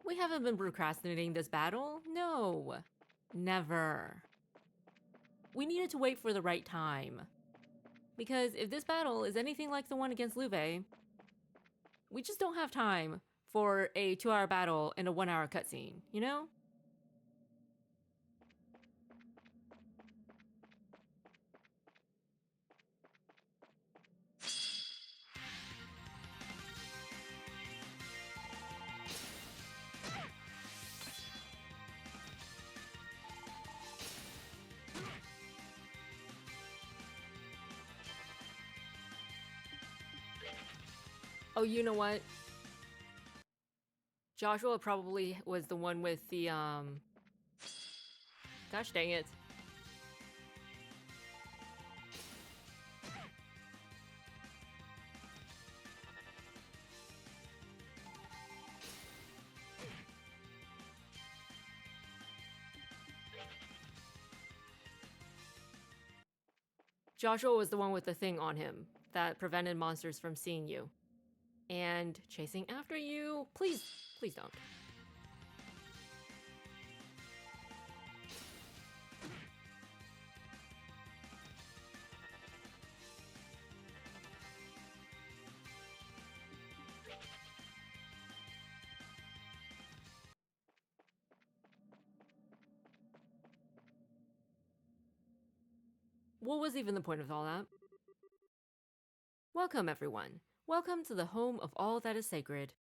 We haven't been procrastinating this battle. No. Never. We needed to wait for the right time. Because if this battle is anything like the one against Luve, we just don't have time for a 2-hour battle and a 1-hour cutscene, you know? Oh, you know what? Joshua probably was the one with the, Gosh dang it. Joshua was the one with the thing on him that prevented monsters from seeing you. And chasing after you, please don't. What was even the point of all that? Welcome, everyone. Welcome to the home of all that is sacred.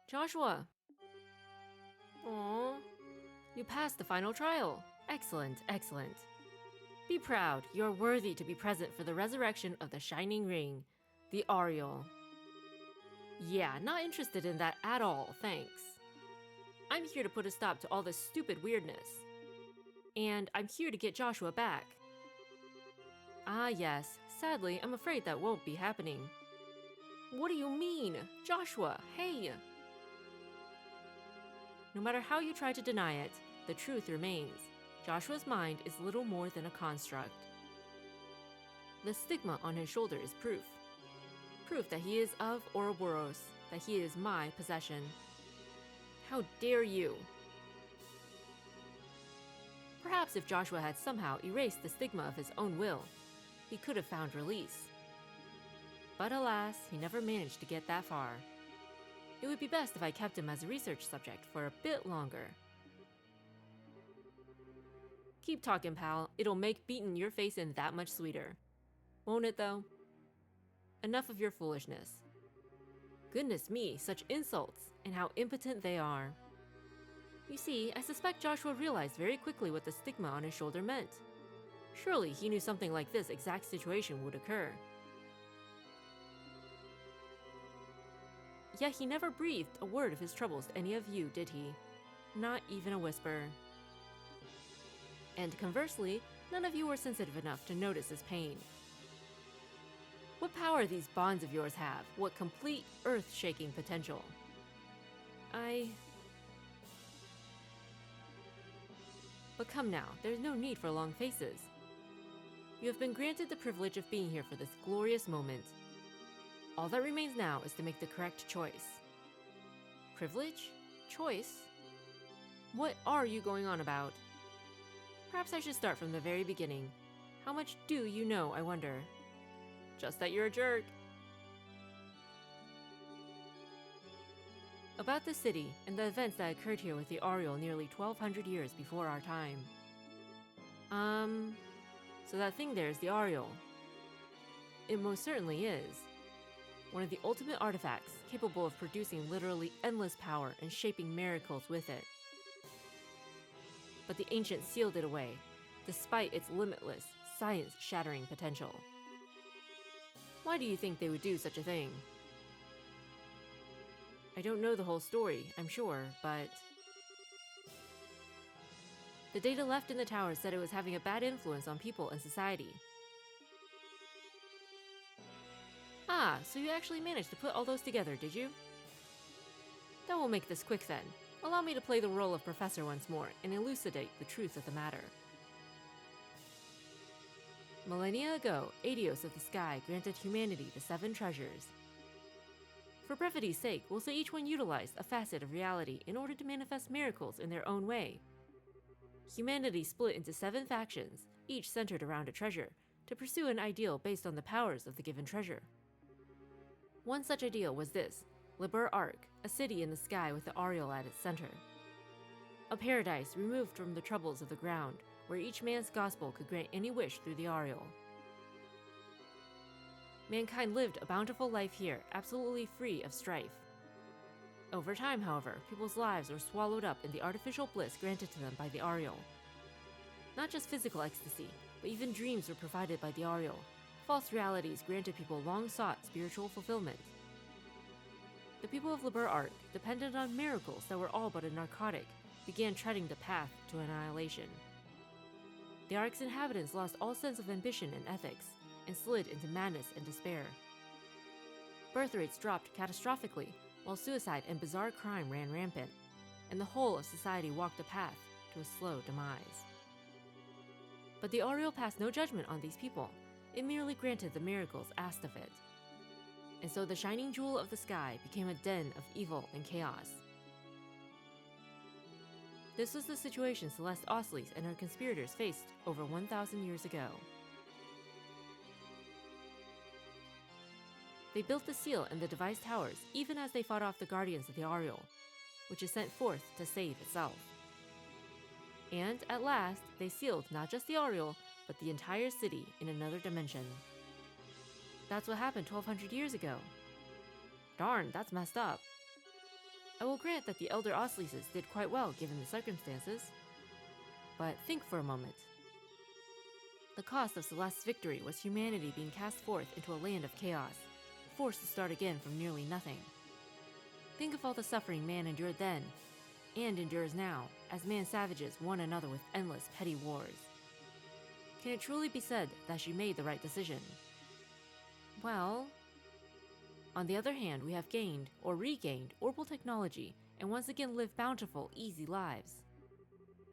Joshua! Aww. You passed the final trial. Excellent, excellent. Be proud, you're worthy to be present for the resurrection of the Shining Ring, the Aureole. Yeah, not interested in that at all, thanks. I'm here to put a stop to all this stupid weirdness. And I'm here to get Joshua back. Ah yes, sadly, I'm afraid that won't be happening. What do you mean? Joshua, hey! No matter how you try to deny it, the truth remains. Joshua's mind is little more than a construct. The stigma on his shoulder is proof. Proof that he is of Ouroboros, that he is my possession. How dare you! Perhaps if Joshua had somehow erased the stigma of his own will, he could have found release. But alas, he never managed to get that far. It would be best if I kept him as a research subject for a bit longer. Keep talking, pal. It'll make beating your face in that much sweeter. Won't it, though? Enough of your foolishness. Goodness me, such insults, and how impotent they are. You see, I suspect Joshua realized very quickly what the stigma on his shoulder meant. Surely he knew something like this exact situation would occur. Yet he never breathed a word of his troubles to any of you, did he? Not even a whisper. And conversely, none of you were sensitive enough to notice his pain. What power these bonds of yours have, what complete earth-shaking potential. But come now, there's no need for long faces. You have been granted the privilege of being here for this glorious moment. All that remains now is to make the correct choice. Privilege? Choice? What are you going on about? Perhaps I should start from the very beginning. How much do you know, I wonder? Just that you're a jerk. About the city and the events that occurred here with the Aureole nearly 1200 years before our time. So that thing there is the Aureole. It most certainly is. One of the ultimate artifacts, capable of producing literally endless power and shaping miracles with it. But the ancients sealed it away, despite its limitless, science-shattering potential. Why do you think they would do such a thing? I don't know the whole story, I'm sure, but... The data left in the tower said it was having a bad influence on people and society. Ah, so you actually managed to put all those together, did you? That will make this quick then. Allow me to play the role of professor once more and elucidate the truth of the matter. Millennia ago, Aidios of the Sky granted humanity the 7 treasures. For brevity's sake, we'll say each one utilized a facet of reality in order to manifest miracles in their own way. Humanity split into 7 factions, each centered around a treasure, to pursue an ideal based on the powers of the given treasure. One such ideal was this, Liber Arc, a city in the sky with the Aureole at its center. A paradise removed from the troubles of the ground, where each man's gospel could grant any wish through the Aureole. Mankind lived a bountiful life here, absolutely free of strife. Over time, however, people's lives were swallowed up in the artificial bliss granted to them by the Aureole. Not just physical ecstasy, but even dreams were provided by the Aureole. False realities granted people long-sought spiritual fulfillment. The people of Liber Arc, dependent on miracles that were all but a narcotic, began treading the path to annihilation. The Arc's inhabitants lost all sense of ambition and ethics, and slid into madness and despair. Birth rates dropped catastrophically, while suicide and bizarre crime ran rampant, and the whole of society walked a path to a slow demise. But the Aureole passed no judgment on these people. It merely granted the miracles asked of it. And so the shining jewel of the sky became a den of evil and chaos. This was the situation Celeste Osleys and her conspirators faced over 1,000 years ago. They built the seal and the device towers even as they fought off the guardians of the Aureole, which is sent forth to save itself. And at last, they sealed not just the Aureole, but the entire city in another dimension. That's what happened 1,200 years ago. Darn, that's messed up. I will grant that the Elder Osleses did quite well given the circumstances. But think for a moment. The cost of Celeste's victory was humanity being cast forth into a land of chaos, forced to start again from nearly nothing. Think of all the suffering man endured then, and endures now, as man savages one another with endless petty wars. Can it truly be said that she made the right decision? Well, on the other hand, we have gained, or regained, orbital technology, and once again live bountiful, easy lives.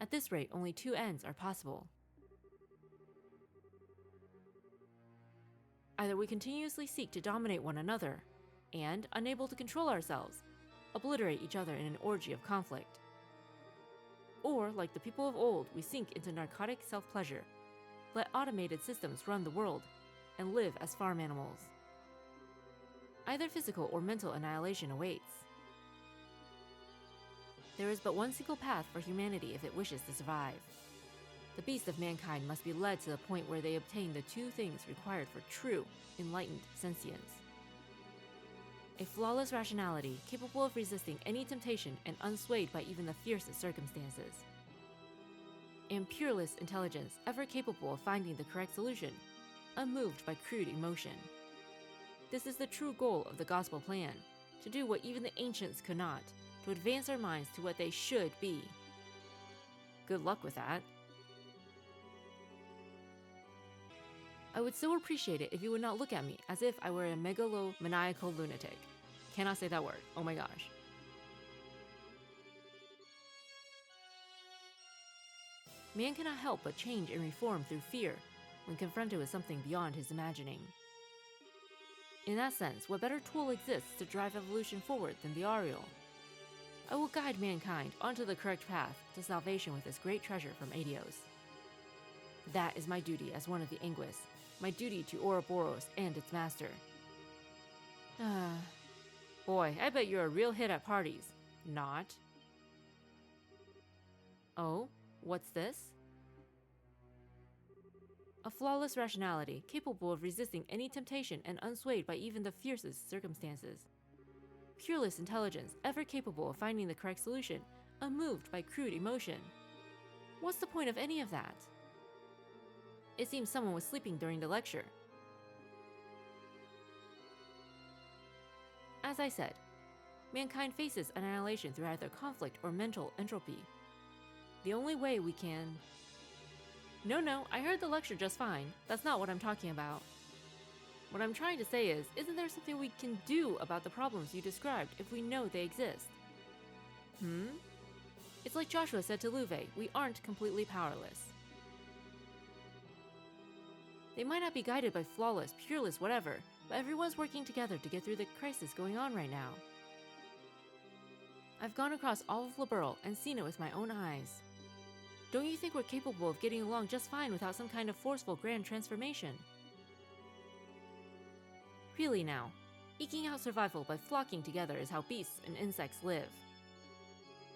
At this rate, only 2 ends are possible. Either we continuously seek to dominate one another, and, unable to control ourselves, obliterate each other in an orgy of conflict. Or, like the people of old, we sink into narcotic self-pleasure, let automated systems run the world, and live as farm animals. Either physical or mental annihilation awaits. There is but one single path for humanity if it wishes to survive. The beasts of mankind must be led to the point where they obtain the 2 things required for true, enlightened sentience. A flawless rationality capable of resisting any temptation and unswayed by even the fiercest circumstances. And pureless intelligence ever capable of finding the correct solution, unmoved by crude emotion. This is the true goal of the gospel plan, to do what even the ancients could not, to advance our minds to what they should be. Good luck with that. I would so appreciate it if you would not look at me as if I were a megalomaniacal lunatic. Cannot say that word, oh my gosh. Man cannot help but change and reform through fear when confronted with something beyond his imagining. In that sense, what better tool exists to drive evolution forward than the Aureole? I will guide mankind onto the correct path to salvation with this great treasure from Aidios. That is my duty as one of the Anguis, my duty to Ouroboros and its master. Boy, I bet you're a real hit at parties. Not. Oh, what's this? A flawless rationality capable of resisting any temptation and unswayed by even the fiercest circumstances. Pureless intelligence ever capable of finding the correct solution, unmoved by crude emotion. What's the point of any of that? It seems someone was sleeping during the lecture. As I said, mankind faces annihilation through either conflict or mental entropy. The only way we can... No, I heard the lecture just fine. That's not what I'm talking about. What I'm trying to say is, isn't there something we can do about the problems you described if we know they exist? It's like Joshua said to Louve, we aren't completely powerless. They might not be guided by flawless, peerless, whatever, but everyone's working together to get through the crisis going on right now. I've gone across all of Liberl and seen it with my own eyes. Don't you think we're capable of getting along just fine without some kind of forceful grand transformation? Really now, eking out survival by flocking together is how beasts and insects live.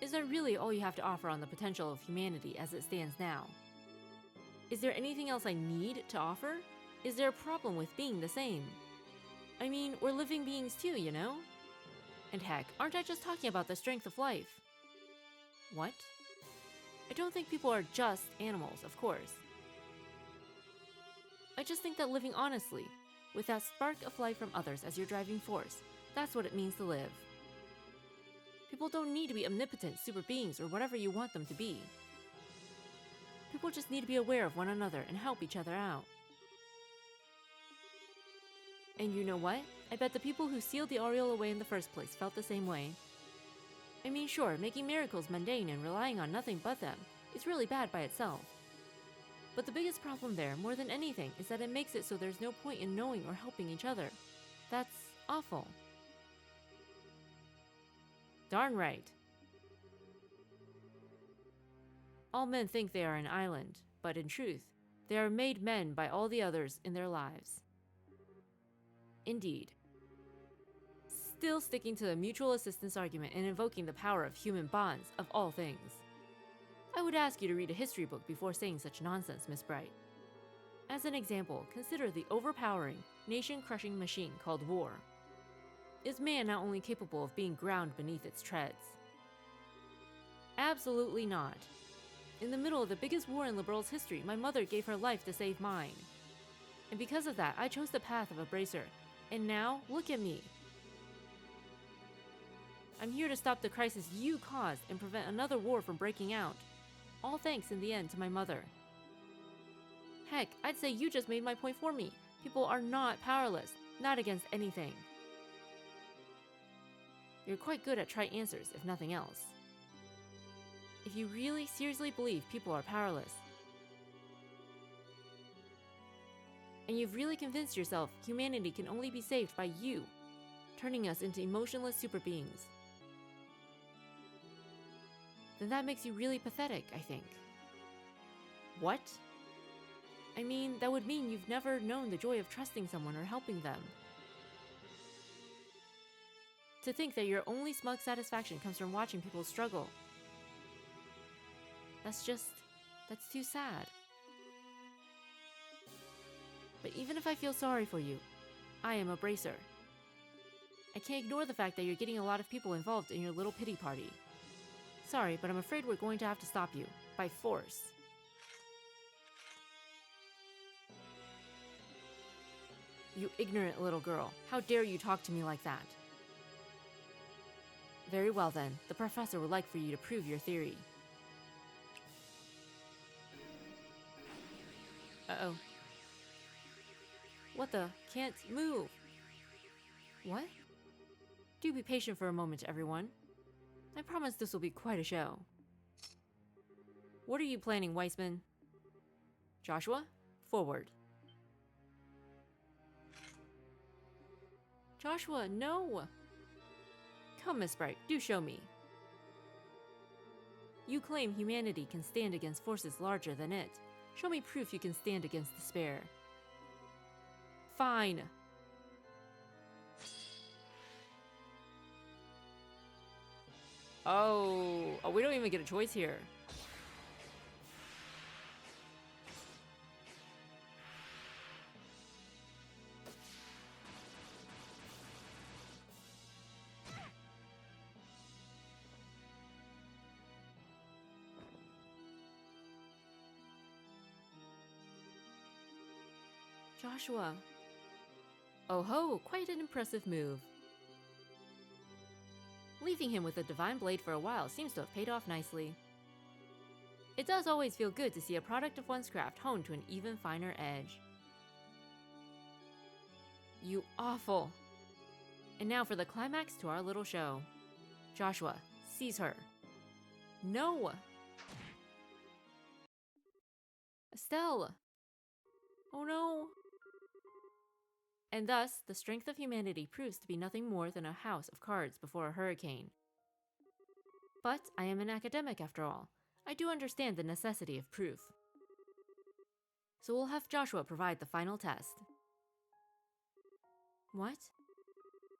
Is that really all you have to offer on the potential of humanity as it stands now? Is there anything else I need to offer? Is there a problem with being the same? I mean, we're living beings too, you know? And heck, aren't I just talking about the strength of life? What? I don't think people are just animals, of course. I just think that living honestly, with that spark of life from others as your driving force, that's what it means to live. People don't need to be omnipotent super beings or whatever you want them to be. People just need to be aware of one another and help each other out. And you know what? I bet the people who sealed the Aureole away in the first place felt the same way. I mean, sure, making miracles mundane and relying on nothing but them is really bad by itself. But the biggest problem there, more than anything, is that it makes it so there's no point in knowing or helping each other. That's awful. Darn right. All men think they are an island, but in truth, they are made men by all the others in their lives. Indeed. Still sticking to the mutual assistance argument and invoking the power of human bonds, of all things. I would ask you to read a history book before saying such nonsense, Miss Bright. As an example, consider the overpowering, nation-crushing machine called war. Is man not only capable of being ground beneath its treads? Absolutely not. In the middle of the biggest war in Liberl's history, my mother gave her life to save mine. And because of that, I chose the path of a bracer. And now, look at me. I'm here to stop the crisis you caused and prevent another war from breaking out. All thanks in the end to my mother. Heck, I'd say you just made my point for me. People are not powerless, not against anything. You're quite good at trite answers, if nothing else. If you really seriously believe people are powerless, and you've really convinced yourself humanity can only be saved by you, turning us into emotionless super beings, then that makes you really pathetic, I think. What? I mean, that would mean you've never known the joy of trusting someone or helping them. To think that your only smug satisfaction comes from watching people struggle. That's too sad. But even if I feel sorry for you, I am a bracer. I can't ignore the fact that you're getting a lot of people involved in your little pity party. Sorry, but I'm afraid we're going to have to stop you, by force. You ignorant little girl, how dare you talk to me like that? Very well then, the professor would like for you to prove your theory. Uh-oh. What the? Can't move. What? Do be patient for a moment, everyone. I promise this will be quite a show. What are you planning, Weissman? Joshua, forward. Joshua, no! Come, Miss Bright, do show me. You claim humanity can stand against forces larger than it. Show me proof you can stand against despair. Fine. Oh, we don't even get a choice here. Joshua. Oh ho, quite an impressive move. Leaving him with the Divine Blade for a while seems to have paid off nicely. It does always feel good to see a product of one's craft honed to an even finer edge. You awful! And now for the climax to our little show. Joshua, seize her. No! Estelle! Oh no! And thus, the strength of humanity proves to be nothing more than a house of cards before a hurricane. But I am an academic after all. I do understand the necessity of proof. So we'll have Joshua provide the final test. What?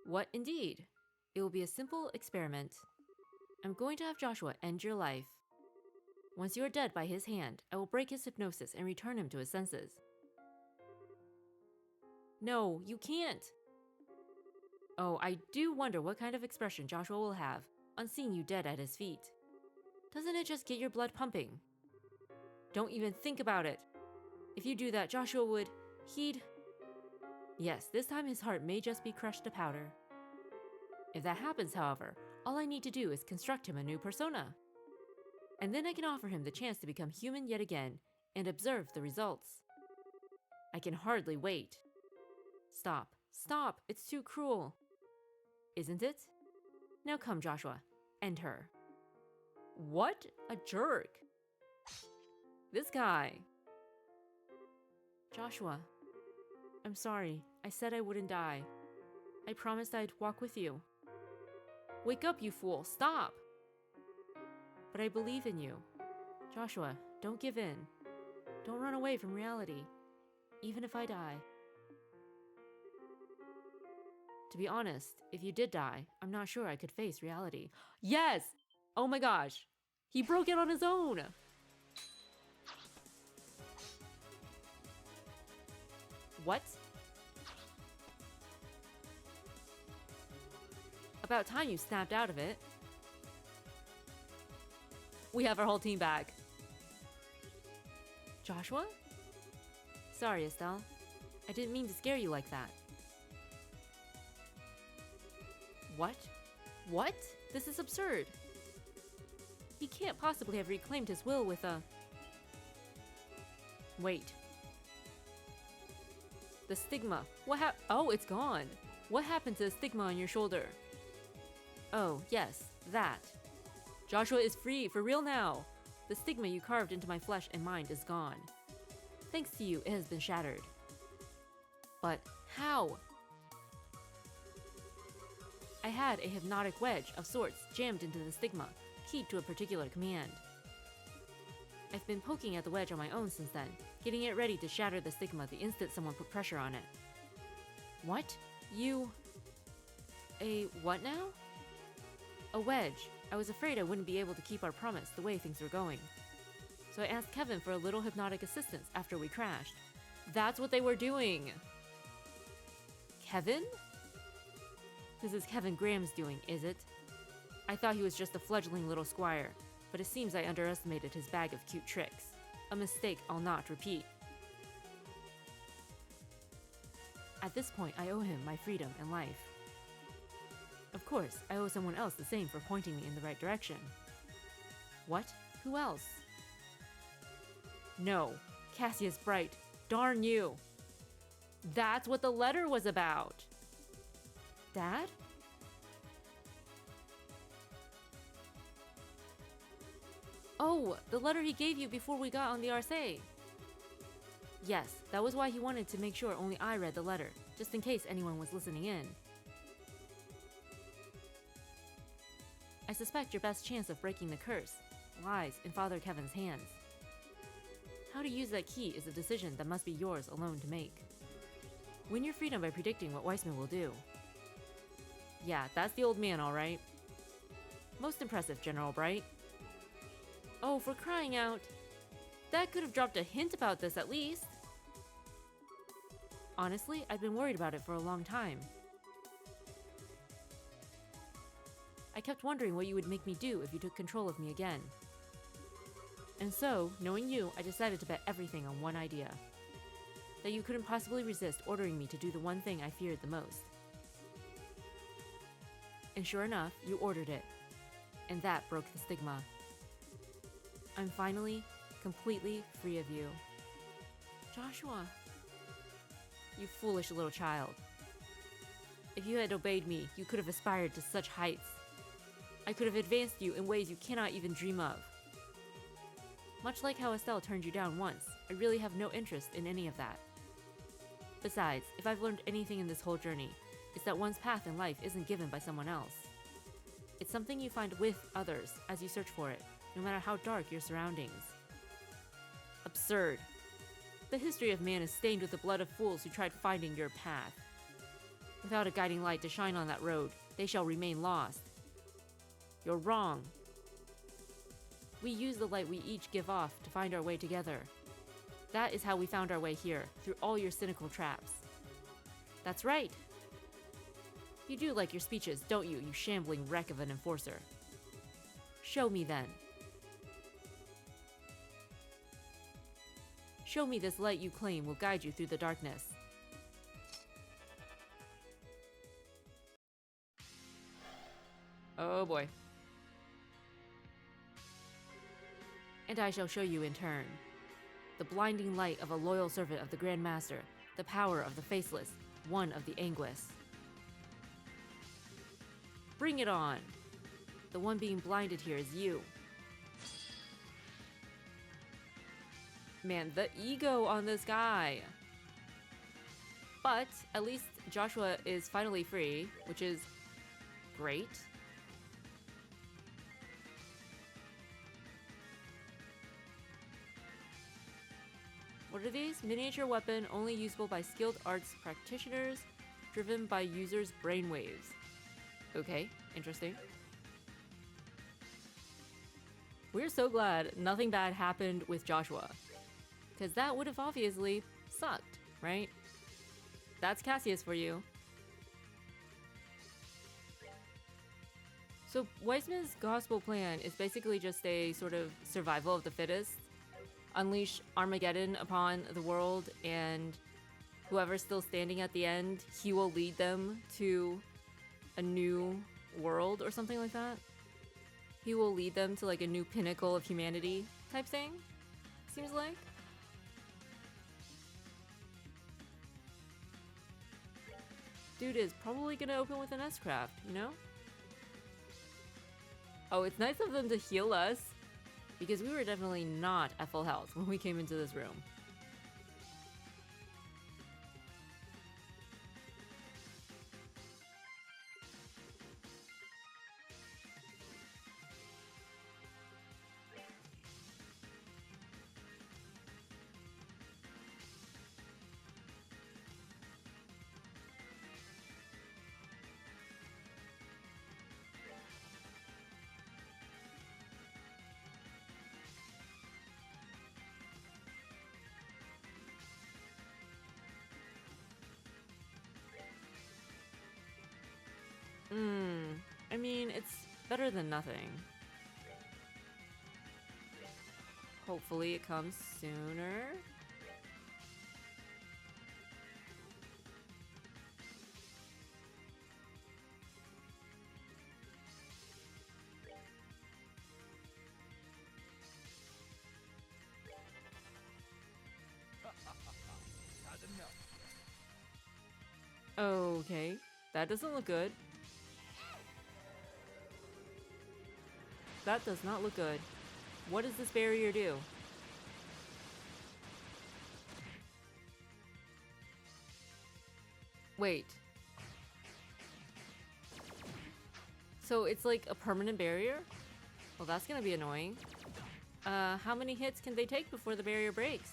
What indeed? It will be a simple experiment. I'm going to have Joshua end your life. Once you are dead by his hand, I will break his hypnosis and return him to his senses. No, you can't! Oh, I do wonder what kind of expression Joshua will have on seeing you dead at his feet. Doesn't it just get your blood pumping? Don't even think about it. If you do that, Joshua he'd... Yes, this time his heart may just be crushed to powder. If that happens, however, all I need to do is construct him a new persona. And then I can offer him the chance to become human yet again and observe the results. I can hardly wait. Stop. Stop! It's too cruel. Isn't it? Now come, Joshua. End her. What a jerk! This guy. Joshua, I'm sorry. I said I wouldn't die. I promised I'd walk with you. Wake up, you fool! Stop! But I believe in you. Joshua, don't give in. Don't run away from reality, even if I die. To be honest, if you did die, I'm not sure I could face reality. Yes! Oh my gosh! He broke it on his own! What? About time you snapped out of it. We have our whole team back. Joshua? Sorry, Estelle. I didn't mean to scare you like that. What? What? This is absurd. He can't possibly have reclaimed his will with a... Wait. The stigma. Oh, it's gone. What happened to the stigma on your shoulder? Oh, yes, that. Joshua is free, for real now. The stigma you carved into my flesh and mind is gone. Thanks to you, it has been shattered. But how? I had a hypnotic wedge of sorts jammed into the stigma, keyed to a particular command. I've been poking at the wedge on my own since then, getting it ready to shatter the stigma the instant someone put pressure on it. What? You... A what now? A wedge. I was afraid I wouldn't be able to keep our promise the way things were going. So I asked Kevin for a little hypnotic assistance after we crashed. That's what they were doing! Kevin? This is Kevin Graham's doing, is it? I thought he was just a fledgling little squire, but it seems I underestimated his bag of cute tricks. A mistake I'll not repeat. At this point, I owe him my freedom and life. Of course, I owe someone else the same for pointing me in the right direction. What? Who else? No, Cassius Bright. Darn you! That's what the letter was about! Dad? Oh, the letter he gave you before we got on the Arcee. Yes, that was why he wanted to make sure only I read the letter, just in case anyone was listening in. I suspect your best chance of breaking the curse lies in Father Kevin's hands. How to use that key is a decision that must be yours alone to make. Win your freedom by predicting what Weissman will do. Yeah, that's the old man, all right. Most impressive, General Bright. Oh, for crying out. That could have dropped a hint about this at least. Honestly, I've been worried about it for a long time. I kept wondering what you would make me do if you took control of me again. And so, knowing you, I decided to bet everything on one idea. That you couldn't possibly resist ordering me to do the one thing I feared the most. And sure enough, you ordered it. And that broke the stigma. I'm finally, completely free of you. Joshua. You foolish little child. If you had obeyed me, you could have aspired to such heights. I could have advanced you in ways you cannot even dream of. Much like how Estelle turned you down once, I really have no interest in any of that. Besides, if I've learned anything in this whole journey, it's that one's path in life isn't given by someone else. It's something you find with others as you search for it, no matter how dark your surroundings. Absurd. The history of man is stained with the blood of fools who tried finding your path. Without a guiding light to shine on that road, they shall remain lost. You're wrong. We use the light we each give off to find our way together. That is how we found our way here, through all your cynical traps. That's right. You do like your speeches, don't you, you shambling wreck of an enforcer? Show me then. Show me this light you claim will guide you through the darkness. Oh boy. And I shall show you in turn. The blinding light of a loyal servant of the Grand Master, the power of the Faceless, one of the Anguis. Bring it on! The one being blinded here is you. Man, the ego on this guy! But at least Joshua is finally free, which is great. What are these? Miniature weapon only usable by skilled arts practitioners, driven by users' brainwaves. Okay, interesting. We're so glad nothing bad happened with Joshua, because that would have obviously sucked, right? That's Cassius for you. So Weissman's gospel plan is basically just a sort of survival of the fittest. Unleash Armageddon upon the world, and whoever's still standing at the end, he will lead them to a new world or something like that. He will lead them to like a new pinnacle of humanity type thing, seems like. Dude is probably gonna open with an S-Craft, you know? Oh, it's nice of them to heal us, because we were definitely not at full health when we came into this room. I mean, it's better than nothing. Hopefully it comes sooner. Okay, that doesn't look good. That does not look good. What does this barrier do? Wait. So it's like a permanent barrier? Well, that's gonna be annoying. How many hits can they take before the barrier breaks?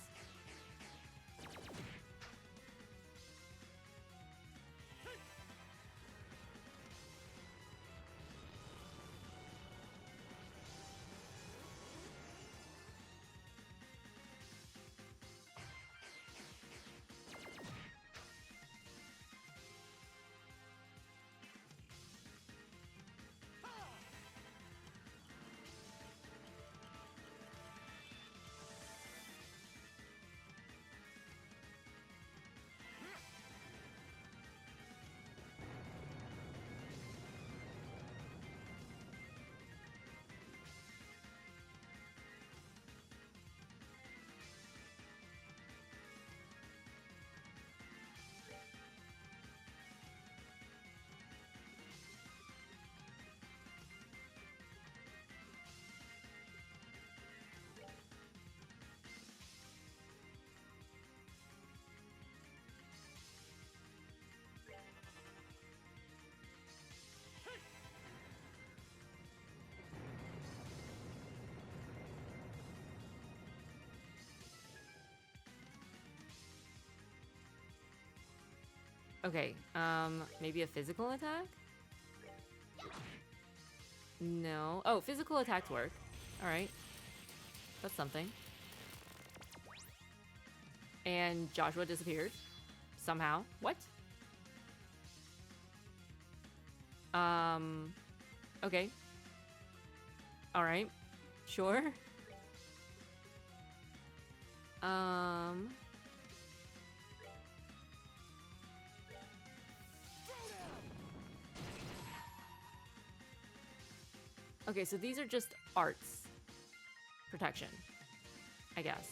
Okay, maybe a physical attack? No. Oh, physical attacks work. Alright. That's something. And Joshua disappeared. Somehow. What? Okay. Alright. Sure. Okay, so these are just arts. Protection. I guess.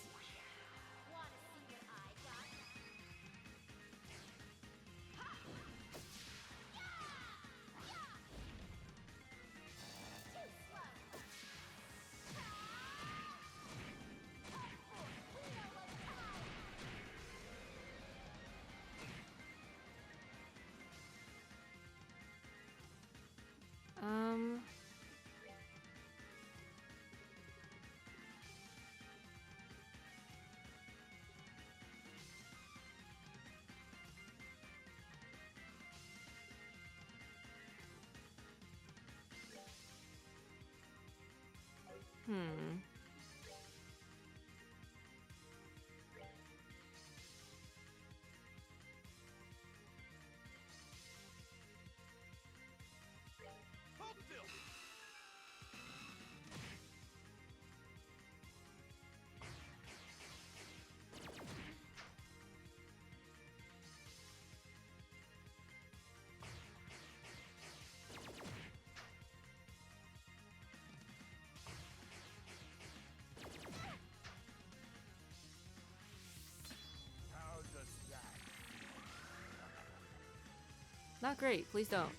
Hmm. Not great. Please don't.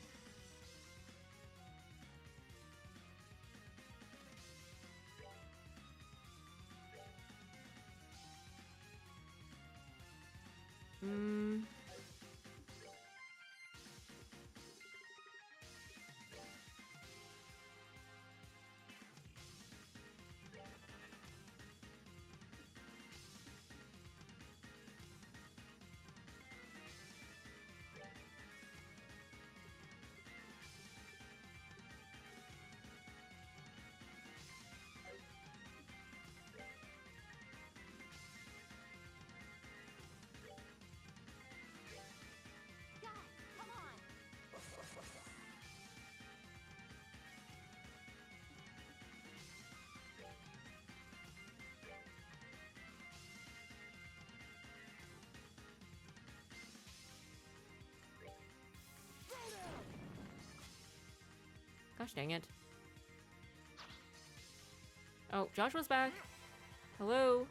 Gosh dang it. Oh, Joshua's back. Hello.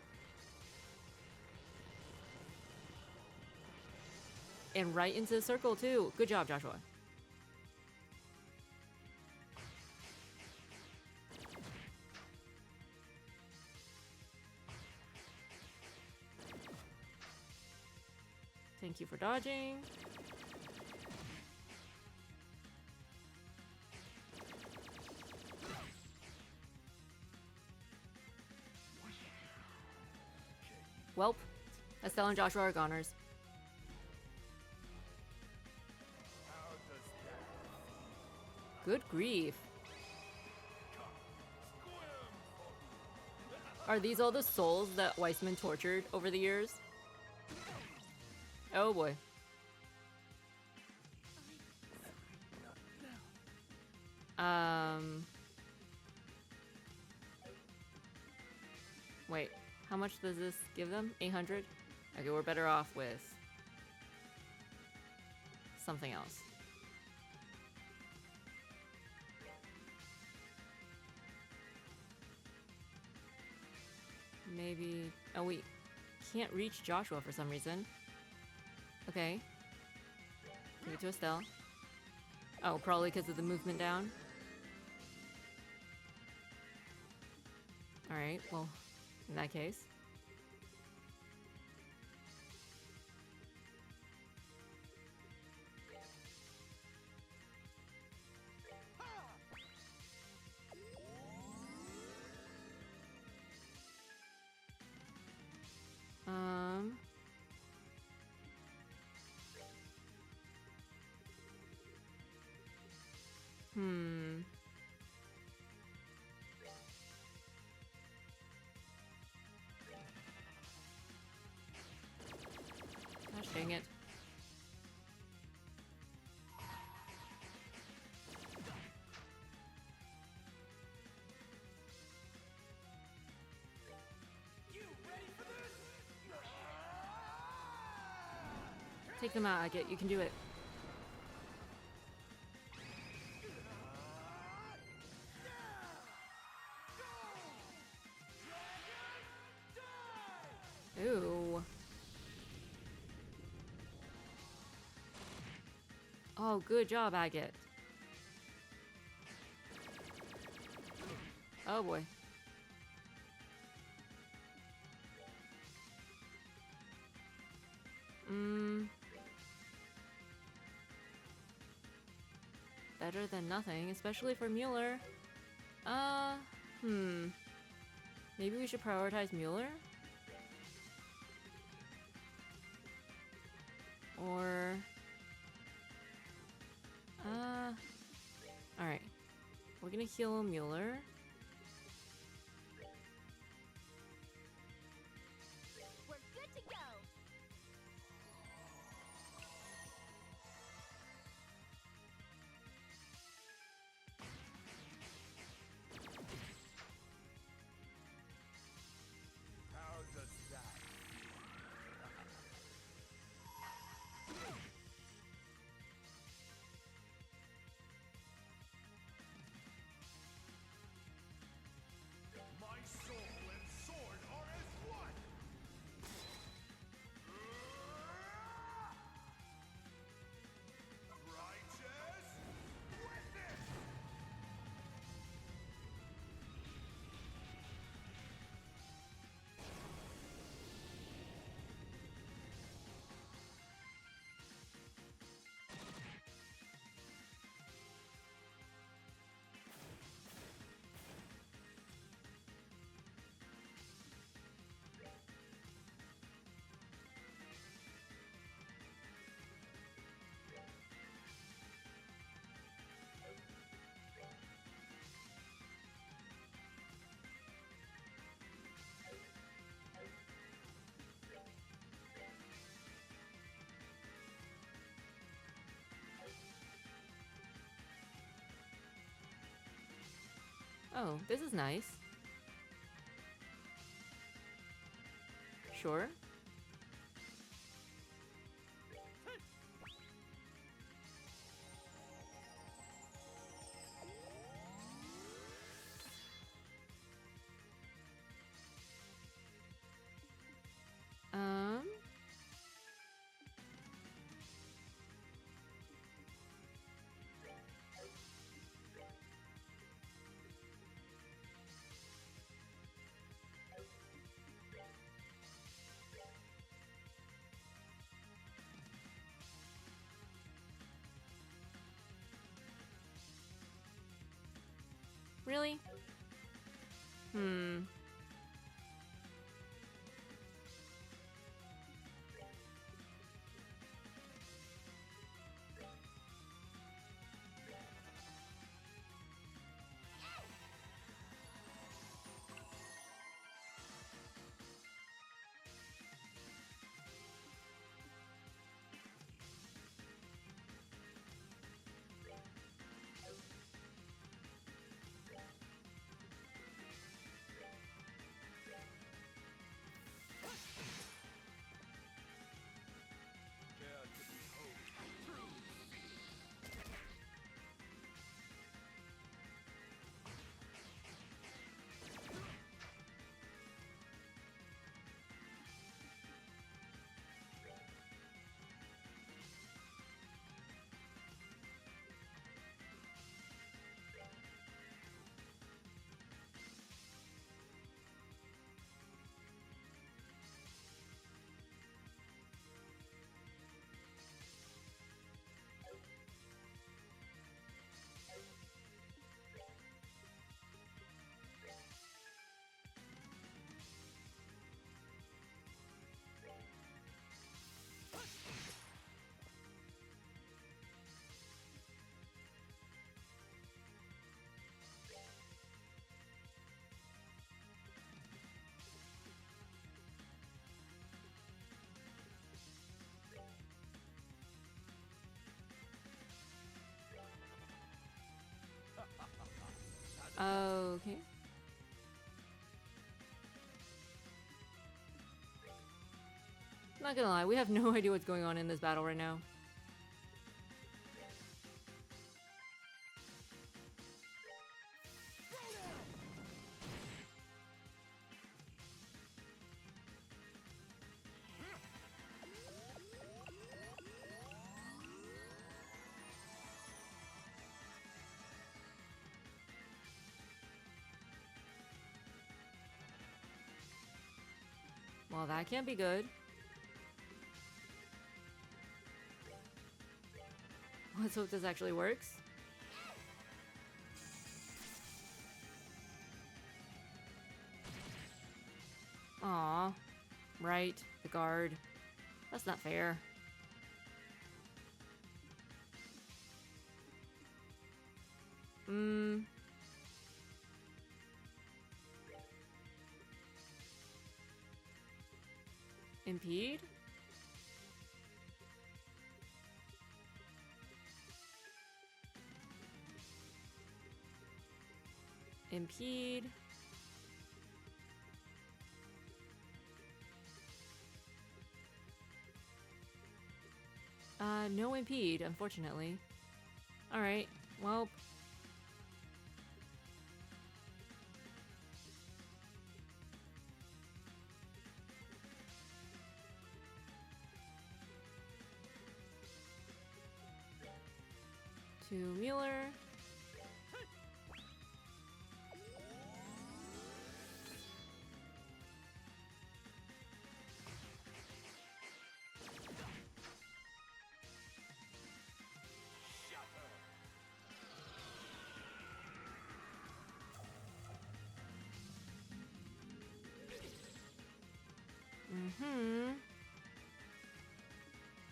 And right into the circle, too. Good job, Joshua. Thank you for dodging. Welp. Estelle and Joshua are goners. Good grief. Are these all the souls that Weissman tortured over the years? Oh boy. Wait, how much does this give them? 800? Okay, we're better off with something else. Maybe... Oh, we can't reach Joshua for some reason. Okay. Give it to Estelle. Oh, probably because of the movement down. Alright, well, in that case. Hmm. Gosh dang it. Take them out, Agate. You can do it. Ooh. Oh, good job, Agate. Oh boy. Better than nothing, especially for Mueller. Maybe we should prioritize Mueller? Or... Alright. We're gonna heal Mueller. We're good to go. How does that My soul and sword are as one! Righteous witness! Oh, this is nice. Sure. Um... Really? Hmm. Okay. Not gonna lie, we have no idea what's going on in this battle right now. Well, that can't be good. Let's hope this actually works. Aw. Right, the guard. That's not fair. Impede? Impede. No impede, unfortunately. Alright, well. To Mueller.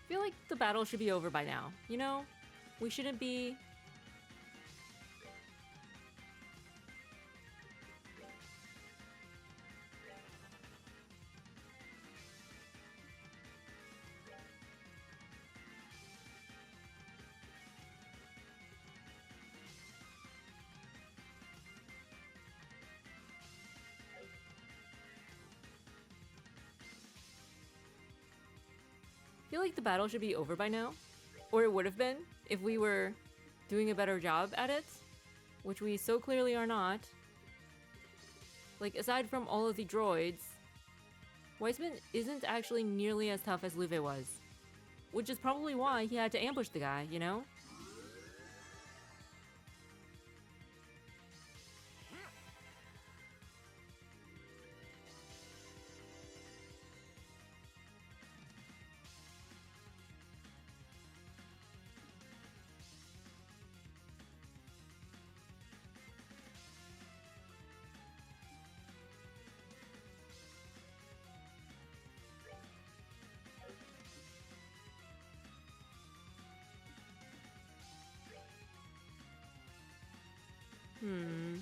I feel like the battle should be over by now, you know? We shouldn't be... I feel like the battle should be over by now. Or it would have been if we were doing a better job at it, which we so clearly are not. Like, aside from all of the droids, Weissman isn't actually nearly as tough as Luve was. Which is probably why he had to ambush the guy, you know? Hmm.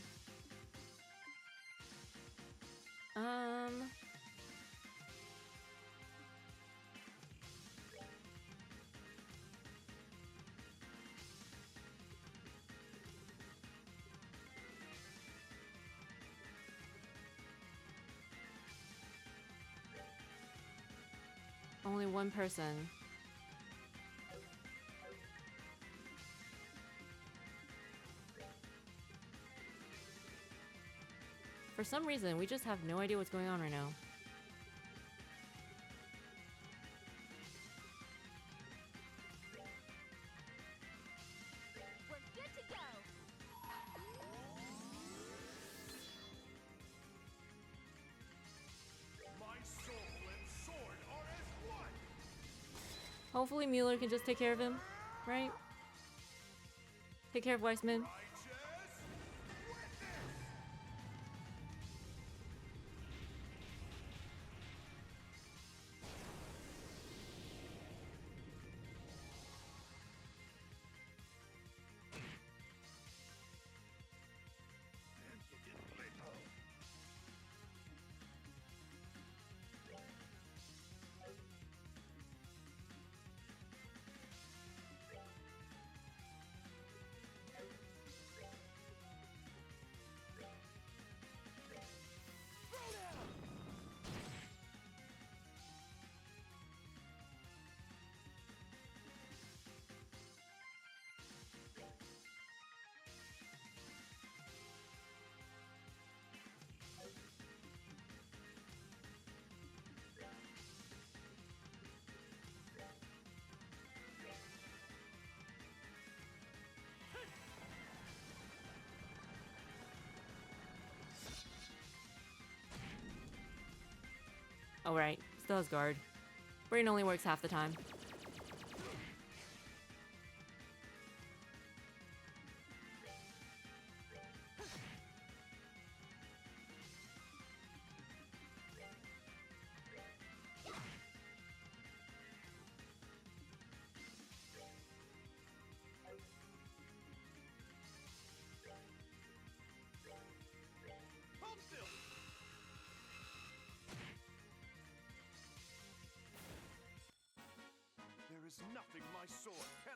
Um... Only one person. For some reason, we just have no idea what's going on right now. We're good to go. My soul and sword are as one. Hopefully Mueller can just take care of him, right? Take care of Weissman. Righteous witness. Oh, right. Still has guard. Brain only works half the time. Hold still! There is nothing my sword